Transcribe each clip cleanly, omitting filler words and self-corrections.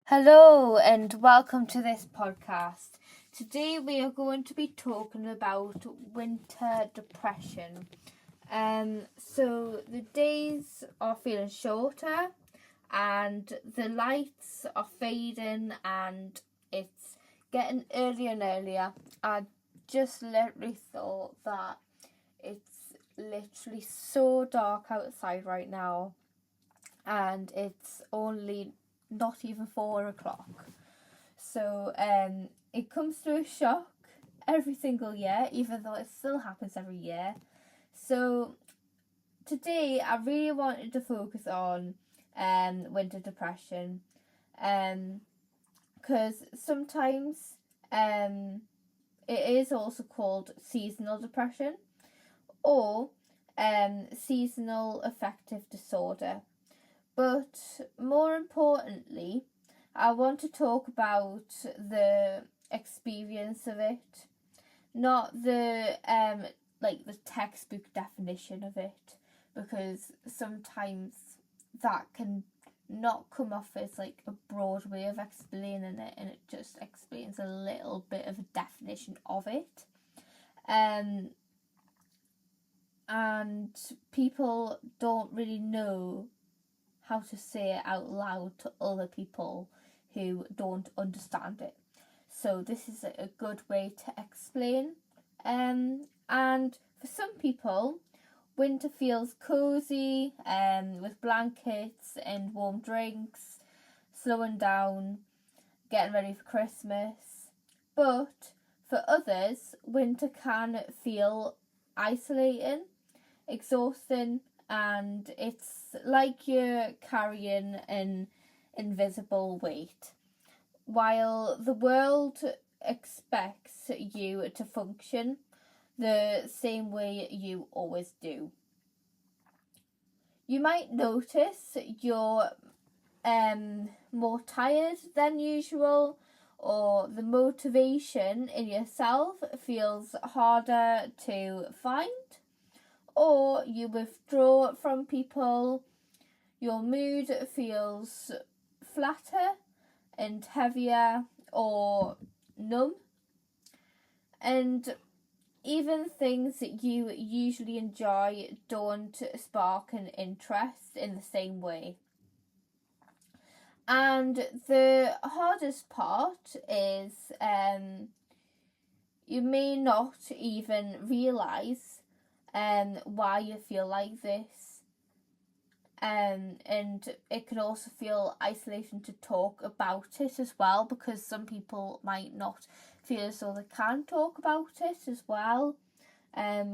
Hello and welcome to this podcast. Today we are going to be talking about winter depression. So the days are feeling shorter and the lights are fading and it's getting earlier and earlier. I just literally thought that it's literally so dark outside right now and it's only not even 4 o'clock. So it comes to a shock every single year, even though it still happens every year. So today I really wanted to focus on winter depression, because sometimes it is also called seasonal depression or seasonal affective disorder. But more importantly, I want to talk about the experience of it, not the the textbook definition of it, because sometimes that can not come off as like a broad way of explaining it, and it just explains a little bit of a definition of it. And people don't really know how to say it out loud to other people who don't understand it. So this is a good way to explain. And for some people, winter feels cozy, with blankets and warm drinks, slowing down, getting ready for Christmas. But for others, winter can feel isolating, exhausting, and it's like you're carrying an invisible weight, while the world expects you to function the same way you always do. You might notice you're more tired than usual, or the motivation in yourself feels harder to find, or you withdraw from people, your mood feels flatter and heavier or numb, and even things that you usually enjoy don't spark an interest in the same way. And the hardest part is you may not even realise why you feel like this. And it can also feel isolating to talk about it as well, because some people might not feel as though they can talk about it as well,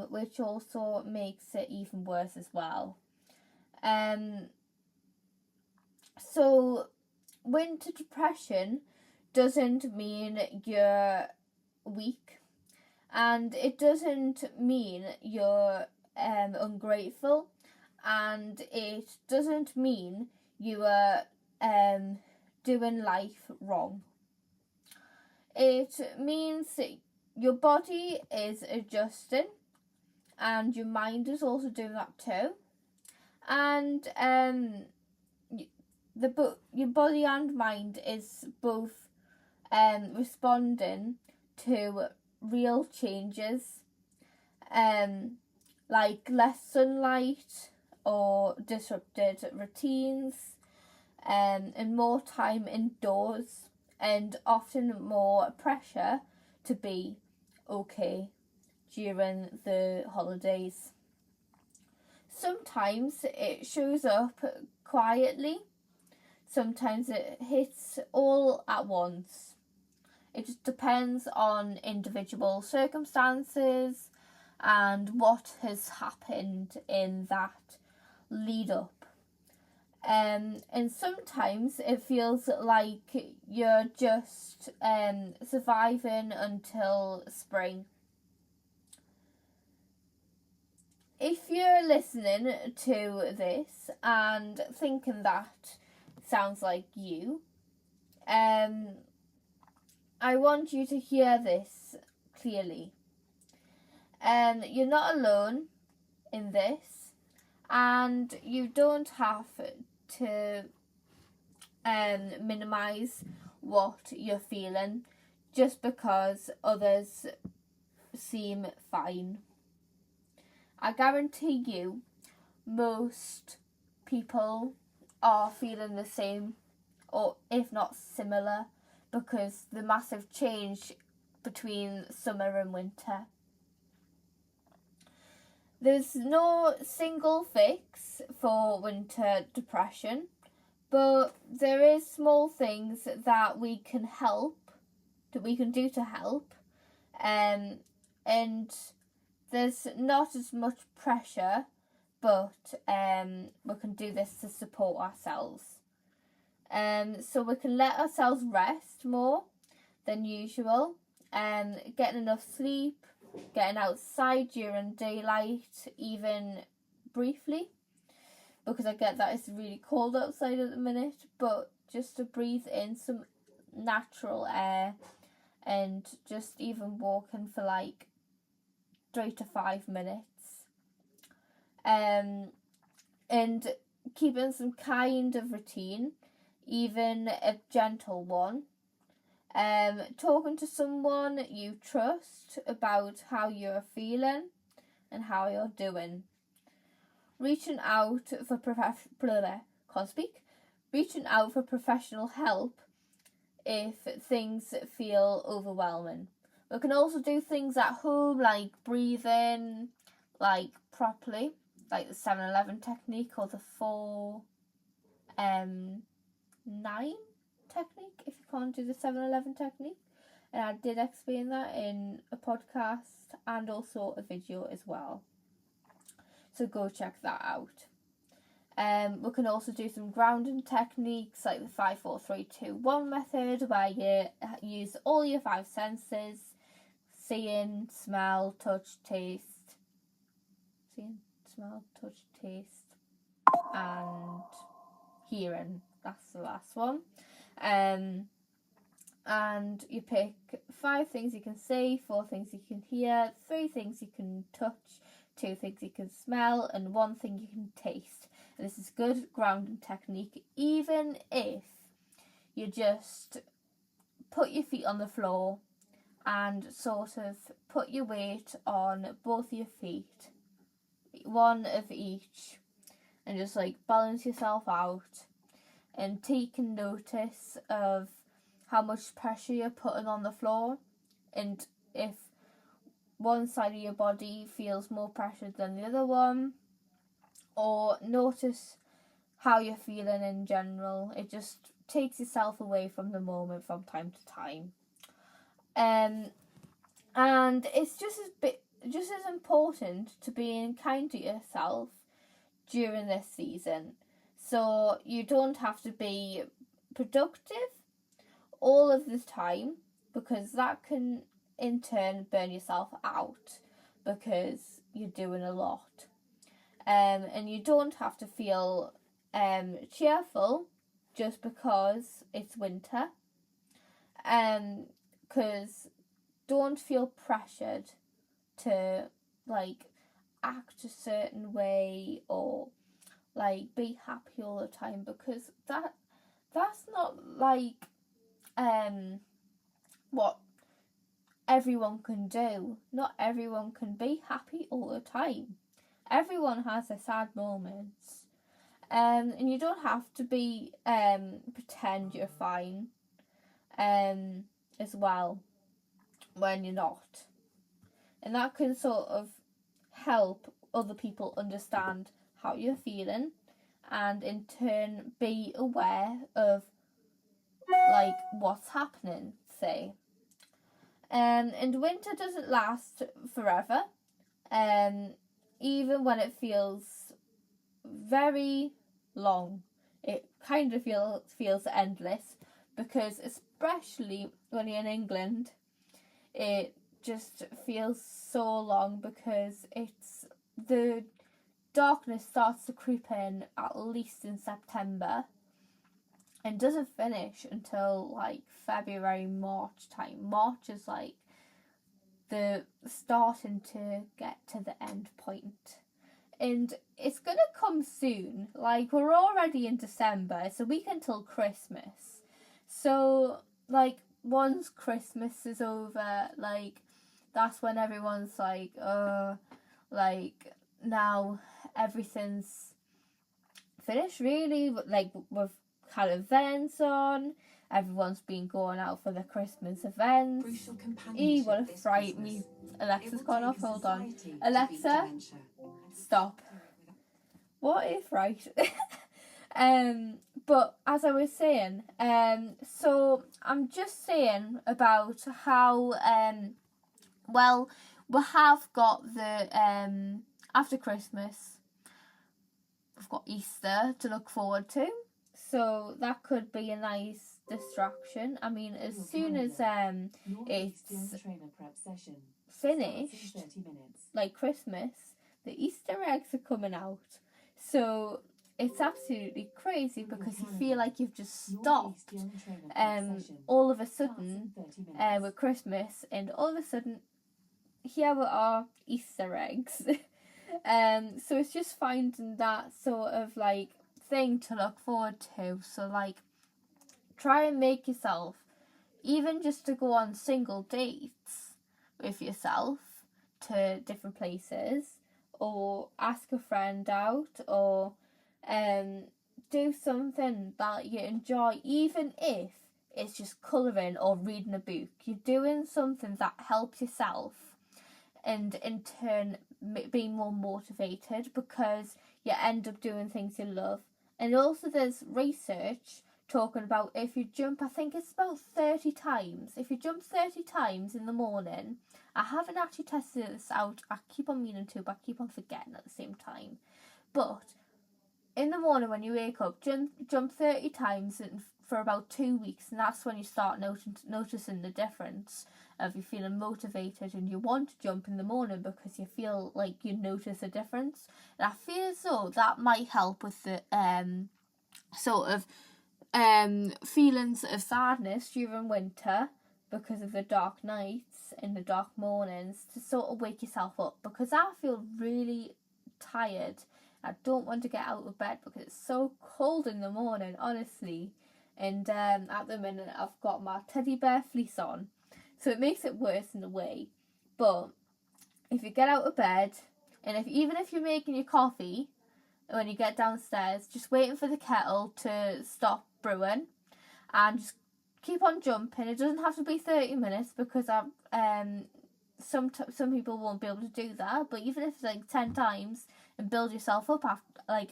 which also makes it even worse as well. So winter depression doesn't mean you're weak, and it doesn't mean you're ungrateful, and it doesn't mean you are doing life wrong. It means that your body is adjusting and your mind is also doing that too, and your body and mind is both responding to real changes, like less sunlight or disrupted routines, and more time indoors, and often more pressure to be okay during the holidays. Sometimes it shows up quietly, sometimes it hits all at once. It just depends on individual circumstances and what has happened in that lead up. And sometimes it feels like you're just surviving until spring. If you're listening to this and thinking that sounds like you, I want you to hear this clearly. You're not alone in this, and you don't have to minimize what you're feeling just because others seem fine. I guarantee you most people are feeling the same, or if not similar, because the massive change between summer and winter. There's no single fix for winter depression, but there is small things that we can do to help, and there's not as much pressure, but we can do this to support ourselves. So we can let ourselves rest more than usual, getting enough sleep, getting outside during daylight, even briefly, because I get that it's really cold outside at the minute, but just to breathe in some natural air and just even walking for like 3 to 5 minutes. And keeping some kind of routine, even a gentle one. Talking to someone you trust about how you're feeling and how you're doing. Reaching out for professional help if things feel overwhelming. We can also do things at home like breathing, like properly, like the 7-11 technique or the 4-9 technique if you can't do the 7-11 technique. And I did explain that in a podcast and also a video as well. So go check that out. We can also do some grounding techniques like the 5-4-3-2-1 method, where you use all your 5 senses: seeing, smell, touch, taste, and hearing. That's the last one. And you pick 5 things you can see, 4 things you can hear, 3 things you can touch, 2 things you can smell, and 1 thing you can taste. And this is good grounding technique, even if you just put your feet on the floor and sort of put your weight on both your feet, 1 of each, and just like balance yourself out and take notice of how much pressure you're putting on the floor, and if one side of your body feels more pressured than the other one, or notice how you're feeling in general. It just takes yourself away from the moment from time to time. And it's just as important to being kind to yourself during this season. So you don't have to be productive all of the time, because that can in turn burn yourself out because you're doing a lot. And you don't have to feel cheerful just because it's winter. Because don't feel pressured to like act a certain way or like be happy all the time, because that's not like what everyone can do. Not everyone can be happy all the time. Everyone has their sad moments. And you don't have to be pretend you're fine as well when you're not. And that can sort of help other people understand how you're feeling, and in turn be aware of like what's happening, say. And winter doesn't last forever. Even when it feels very long, it kind of feels endless, because especially when you're in England, it just feels so long, because the darkness starts to creep in at least in September and doesn't finish until like February, March time. March is like the starting to get to the end point. and it's gonna come soon. Like, we're already in December, it's a week until Christmas. So, like, once Christmas is over, like, that's when everyone's like, like, now everything's finished, really. Like, we've had events on, everyone's been going out for the Christmas events. What a fright me. Alexa's gone off, hold on. Alexa, stop. What if, right? But as I was saying, so I'm just saying about how, well, we have got the, after Christmas, we've got Easter to look forward to. So that could be a nice distraction. I mean, as soon as it's finished, like Christmas, the Easter eggs are coming out. So it's absolutely crazy because you feel like you've just stopped all of a sudden with Christmas, and all of a sudden here we are, Easter eggs. So it's just finding that sort of like thing to look forward to. So like, try and make yourself, even just to go on single dates with yourself to different places, or ask a friend out, or do something that you enjoy, even if it's just colouring or reading a book. You're doing something that helps yourself, and in turn be more motivated because you end up doing things you love. And also there's research talking about if you jump, I think it's about 30 times. If you jump 30 times in the morning, I haven't actually tested this out. I keep on meaning to, but I keep on forgetting at the same time. But in the morning when you wake up, jump 30 times for about 2 weeks, and that's when you start noticing the difference of you feeling motivated and you want to jump in the morning because you feel like you notice a difference. And I feel as though that might help with the sort of feelings of sadness during winter because of the dark nights and the dark mornings, to sort of wake yourself up, because I feel really tired. I don't want to get out of bed because it's so cold in the morning, honestly. And at the minute I've got my teddy bear fleece on, so it makes it worse in a way. But if you get out of bed, and even if you're making your coffee, when you get downstairs, just waiting for the kettle to stop brewing, and just keep on jumping. It doesn't have to be 30 minutes because some people won't be able to do that. But even if it's like 10 times, and build yourself up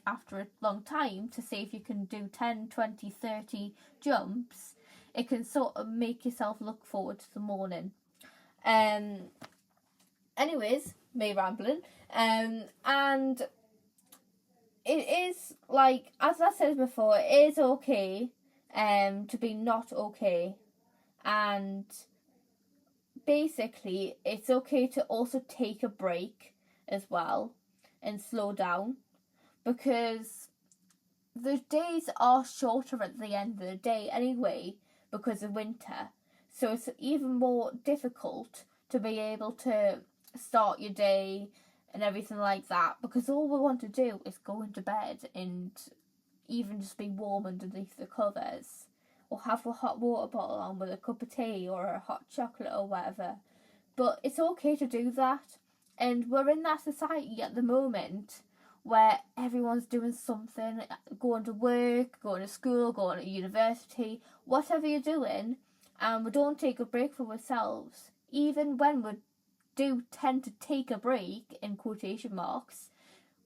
after a long time to see if you can do 10, 20, 30 jumps, it can sort of make yourself look forward to the morning. Anyways, me rambling. And it is, like, as I said before, it is okay to be not okay. And basically, it's okay to also take a break as well and slow down, because the days are shorter at the end of the day anyway because of winter. So it's even more difficult to be able to start your day and everything like that, because all we want to do is go into bed and even just be warm underneath the covers, or have a hot water bottle on with a cup of tea or a hot chocolate or whatever. But it's okay to do that. And we're in that society at the moment where everyone's doing something, going to work, going to school, going to university, whatever you're doing, and we don't take a break for ourselves. Even when we do tend to take a break, in quotation marks,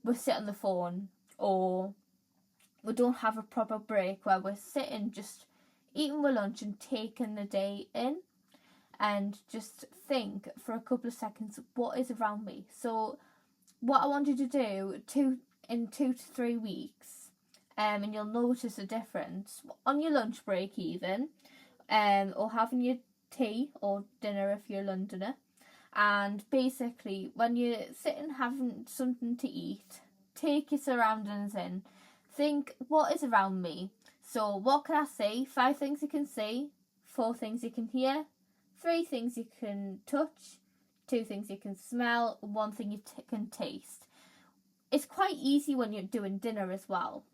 we sit on the phone, or we don't have a proper break where we're sitting just eating our lunch and taking the day in, and just think for a couple of seconds, what is around me? So what I want you to do in 2 to 3 weeks, and you'll notice a difference on your lunch break even, or having your tea or dinner if you're a Londoner. And basically, when you're sitting having something to eat, take your surroundings in. Think, what is around me? So what can I see? 5 things you can see, 4 things you can hear, 3 things you can touch, 2 things you can smell, 1 thing you can taste. it's quite easy when you're doing dinner as well,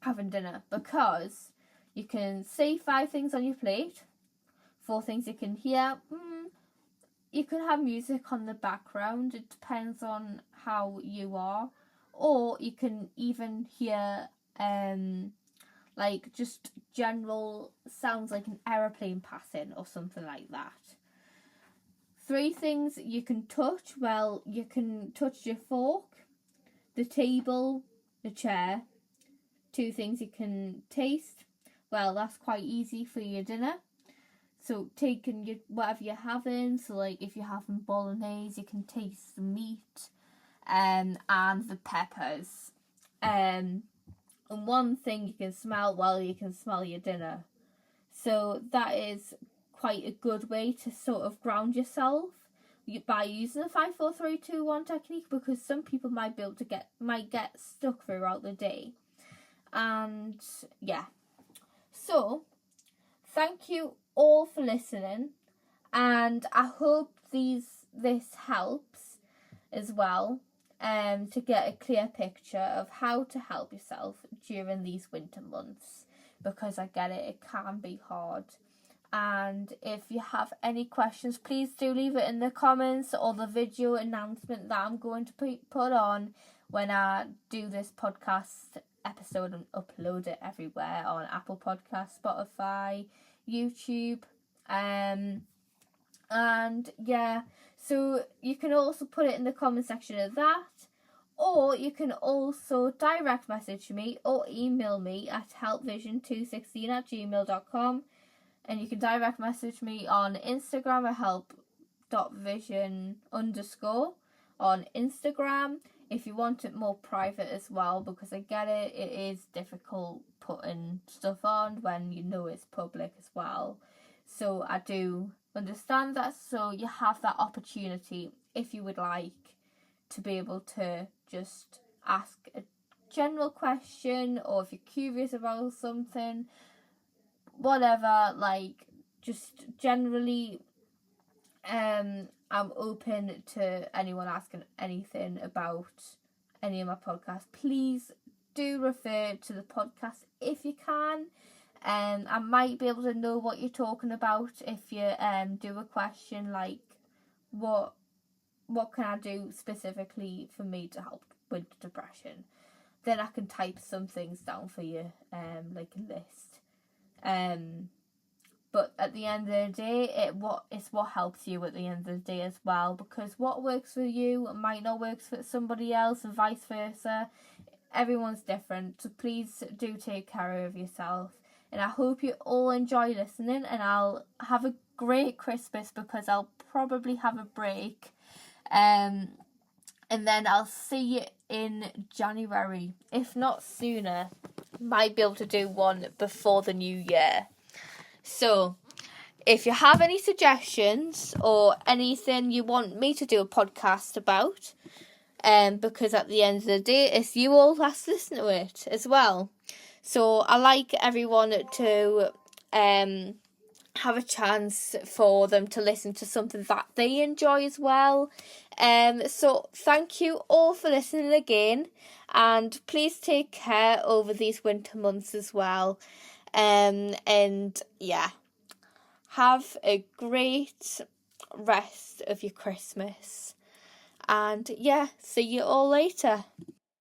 having dinner, because you can see 5 things on your plate, 4 things you can hear. You can have music on the background, it depends on how you are, or you can even hear like just general sounds like an aeroplane passing or something like that. 3 things you can touch. Well, you can touch your fork, the table, the chair. 2 things you can taste. Well, that's quite easy for your dinner. So taking your whatever you're having. So like if you're having bolognese, you can taste the meat and the peppers. And 1 thing you can smell, well, you can smell your dinner. So that is quite a good way to sort of ground yourself by using the 5, 4, 3, 2, 1 technique, because some people might be able to get stuck throughout the day. And yeah, so thank you all for listening, and I hope this helps as well, to get a clear picture of how to help yourself during these winter months, because I get it can be hard. And if you have any questions, please do leave it in the comments or the video announcement that I'm going to put on when I do this podcast episode and upload it everywhere on Apple Podcasts, Spotify, YouTube, and yeah, so you can also put it in the comment section of that, or you can also direct message me or email me at helpvision216@gmail.com. And you can direct message me on Instagram at help.vision_ on Instagram if you want it more private as well, because I get it is difficult putting stuff on when you know it's public as well. So I do understand that, so you have that opportunity if you would like to be able to just ask a general question, or if you're curious about something, whatever, like just generally I'm open to anyone asking anything about any of my podcasts. Please do refer to the podcast if you can. I might be able to know what you're talking about if you do a question like what can I do specifically for me to help with depression. Then I can type some things down for you, like a list. But at the end of the day, it's what helps you at the end of the day as well, because what works for you might not work for somebody else, and vice versa. Everyone's different, so please do take care of yourself. And I hope you all enjoy listening, and I'll have a great Christmas, because I'll probably have a break. And then I'll see you in January, if not sooner. Might be able to do one before the new year. So, if you have any suggestions or anything you want me to do a podcast about, because at the end of the day, it's you all that's listening to it as well. So, I like everyone to have a chance for them to listen to something that they enjoy as well. So thank you all for listening again, and please take care over these winter months as well. And yeah, have a great rest of your Christmas, and yeah, see you all later.